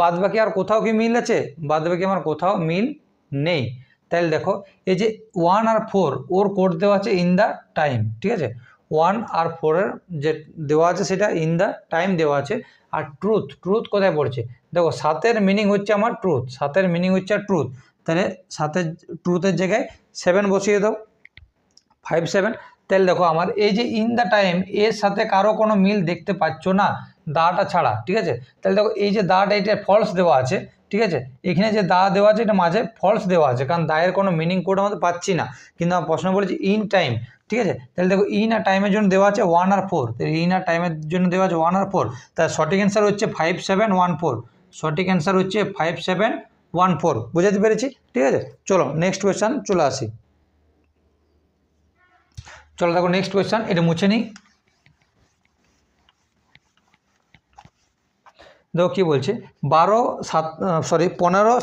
Speaker 1: বাদবাকি আর কোথাও কি মিল আছে, বাদবাকি আমার কোথাও মিল নেই। তাহলে দেখো এই যে 1 আর 4 ওর কোড দেওয়া আছে ইন দ্য টাইম, ঠিক আছে, 1 আর 4 এর যে দেওয়া আছে সেটা ইন দ্য টাইম দেওয়া আছে। আর ট্রুথ, ট্রুথ কোথায় পড়ছে, দেখো 7-এর মিনিং হচ্ছে আমার ট্রুথ, 7-এর মিনিং হচ্ছে ট্রুথ, তাহলে 7-এর ট্রুথের জায়গায় 7 বসিয়ে দাও, 5, 7। তাহলে দেখো আমার এই যে ইন দ্য টাইম এর সাথে কারো কোনো মিল দেখতে পাচ্ছ না, দাটা ছাড়া, ঠিক আছে। তাহলে দেখো এই যে দাটা এটা ফলস দেওয়া আছে, ঠিক আছে, এখানে যে দা দেওয়া আছে এটা মাঝে ফলস দেওয়া আছে, কারণ দায়ের কোনো মিনিং কোড আমাদের পাচ্ছি না, কিন্তু আমার প্রশ্ন বলেছে ইন টাইম, ঠিক আছে। তাহলে দেখো ইন আর টাইমের জন্য দেওয়া আছে 1 আর 4, তাহলে ইন আর টাইমের জন্য দেওয়া আছে 1 আর 4, তার সঠিক অ্যান্সার হচ্ছে 5, 7, 1, 4, সঠিক অ্যান্সার হচ্ছে 5, 7, 1, 4, বুঝাতে পেরেছি, ঠিক আছে। চলো নেক্সট কোয়েশ্চেন চলে আসি, চলো দেখো নেক্সট কোয়েশ্চেন, এটা মুছে নিই। দেখো কী বলছে 15,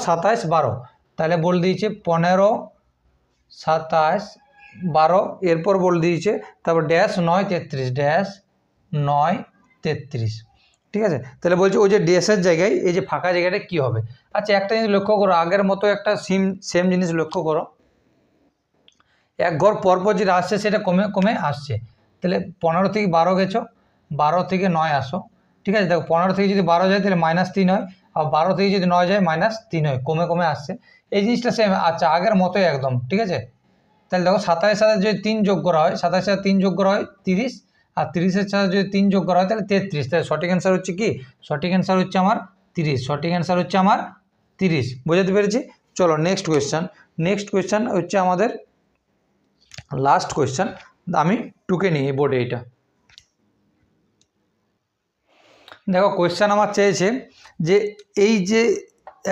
Speaker 1: 27, 12, তাহলে বলে দিয়েছে 15, 27, 12, এরপর বলে দিয়েছে তারপর ড্যাশ 9, 33, ড্যাশ 9, 33, ঠিক আছে। তাহলে বলছে ওই যে ড্যাশের জায়গায় এই যে ফাঁকা জায়গাটা কী হবে। আচ্ছা একটা জিনিস লক্ষ্য করো, আগের মতো একটা সেম জিনিস লক্ষ্য করো, এক ঘর পরপর যেটা আসছে সেটা কমে কমে আসছে, তাহলে 15 থেকে 12 গেছো, 12 থেকে 9 আসো, ঠিক আছে। দেখো 15 থেকে যদি 12 যায় তাহলে -3 হয়, আর 12 থেকে যদি 9 যায় -3 হয়, কমে কমে আসছে, এই জিনিসটা সেম। আচ্ছা আগের মতোই একদম, ঠিক আছে। তাহলে দেখো 27 সাথে যদি 3 যোগ করা হয়, 27 সাথে 3 যোগ করা হয় 30, আর 30-এর সাথে যদি 3 যোগ করা হয় তাহলে 33, তাহলে সঠিক অ্যান্সার হচ্ছে কি, সঠিক অ্যান্সার হচ্ছে আমার 30, সঠিক অ্যান্সার হচ্ছে আমার 30, বুঝতে পেরেছি। চলো নেক্সট কোয়েশ্চেন, নেক্সট কোয়েশ্চেন হচ্ছে আমাদের লাস্ট কোয়েশ্চেন, আমি টুকে নিই বোর্ডে এইটা। দেখো কোয়েশ্চেন আমার চেয়েছে যে এই যে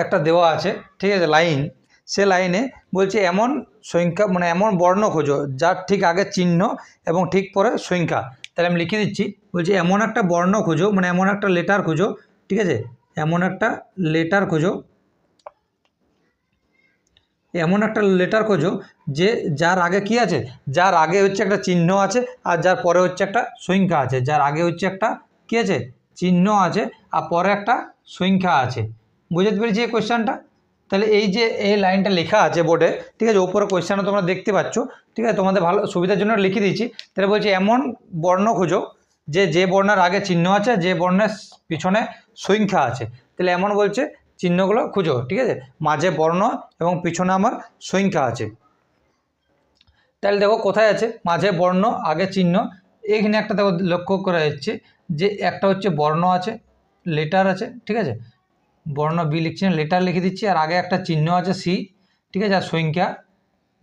Speaker 1: একটা দেওয়া আছে, ঠিক আছে, লাইন, সে লাইনে বলছে এমন সংখ্যা মানে এমন বর্ণ খোঁজো যার ঠিক আগে চিহ্ন এবং ঠিক পরে সংখ্যা। তাহলে আমি লিখে দিচ্ছি, বলছে এমন একটা বর্ণ খোঁজো মানে এমন একটা লেটার খোঁজো, ঠিক আছে, এমন একটা লেটার খোঁজো, এমন একটা লেটার খোঁজো যে যার আগে কি আছে, যার আগে হচ্ছে একটা চিহ্ন আছে আর যার পরে হচ্ছে একটা সংখ্যা আছে, যার আগে হচ্ছে একটা কি আছে চিহ্ন আছে আর পরে একটা সংখ্যা আছে, বুঝতে পেরেছি এই কোয়েশ্চেনটা। তাহলে এই যে এই লাইনটা লেখা আছে বোর্ডে, ঠিক আছে, উপরে কোয়েশ্চেনও তোমরা দেখতে পাচ্ছ, ঠিক আছে, তোমাদের ভালো সুবিধার জন্য লিখে দিয়েছি। তাহলে বলছি এমন বর্ণ খুঁজো যে বর্ণের আগে চিহ্ন আছে, যে বর্ণের পিছনে সংখ্যা আছে। তাহলে এমন বলছে চিহ্নগুলো খুঁজো, ঠিক আছে, মাঝে বর্ণ এবং পিছনে আমার সংখ্যা আছে। তাহলে দেখো কোথায় আছে মাঝে বর্ণ আগে চিহ্ন, এখানে একটা দেখো লক্ষ্য করা যাচ্ছে যে একটা হচ্ছে বর্ণ আছে, লেটার আছে, ঠিক আছে, বর্ণ বি লিখছি না, লেটার লিখে দিচ্ছি, আর আগে একটা চিহ্ন আছে সি, ঠিক আছে, আর সংখ্যা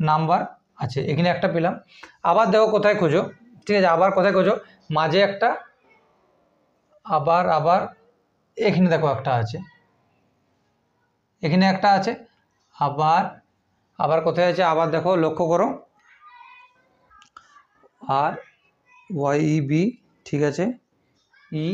Speaker 1: নাম্বার আছে, এখানে একটা পেলাম। আবার দেখো কোথায় খোঁজো, ঠিক আছে, আবার কোথায় খোঁজো মাঝে একটা, আবার এখানে দেখো একটা আছে, এখানে একটা আছে, আবার কোথায় আছে, আবার দেখো লক্ষ্য করো, আর ওয়াই-বি, ঠিক আছে, ই,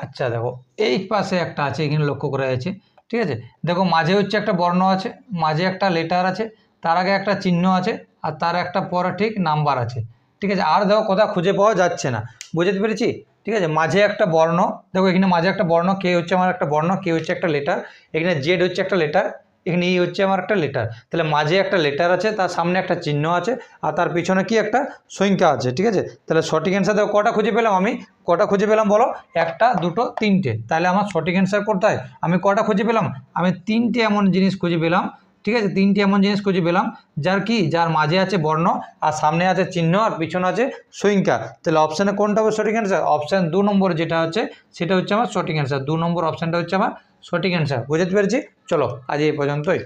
Speaker 1: আচ্ছা দেখো এই পাশে একটা আছে, এখানে লক্ষ্য করা যাচ্ছে, ঠিক আছে। দেখো মাঝে হচ্ছে একটা বর্ণ আছে, মাঝে একটা লেটার আছে, তার আগে একটা চিহ্ন আছে, আর তার একটা পরে ঠিক নাম্বার আছে, ঠিক আছে। আর দেখো কোথাও খুঁজে পাওয়া যাচ্ছে না, বুঝতে পেরেছি, ঠিক আছে। মাঝে একটা বর্ণ, দেখো এখানে মাঝে একটা বর্ণ, কে হচ্ছে আমার একটা বর্ণ, কে হচ্ছে একটা লেটার, এখানে জেড হচ্ছে একটা লেটার, এখানে ই হচ্ছে আমার একটা লেটার। তাহলে মাঝে একটা লেটার আছে, তার সামনে একটা চিহ্ন আছে, আর তার পিছনে কি একটা সংখ্যা আছে, ঠিক আছে। তাহলে সঠিক অ্যান্সার দেখো কটা খুঁজে পেলাম আমি, কটা খুঁজে পেলাম বলো, একটা দুটো তিনটে। তাহলে আমার সঠিক অ্যান্সার কোথায়, আমি কটা খুঁজে পেলাম, আমি তিনটে এমন জিনিস খুঁজে পেলাম, ঠিক আছে, তিনটে এমন জিনিস খুঁজে পেলাম যার মাঝে আছে বর্ণ, আর সামনে আছে চিহ্ন, আর পিছনে আছে সংখ্যা। তাহলে অপশানে কোনটা হবে সঠিক অ্যান্সার, অপশান 2 নম্বর যেটা হচ্ছে সেটা হচ্ছে আমার সঠিক অ্যান্সার, 2 নম্বর অপশানটা হচ্ছে আমার সঠিক অ্যান্সার। বুঝতে পেরেছি, চলো আজ এই পর্যন্তই।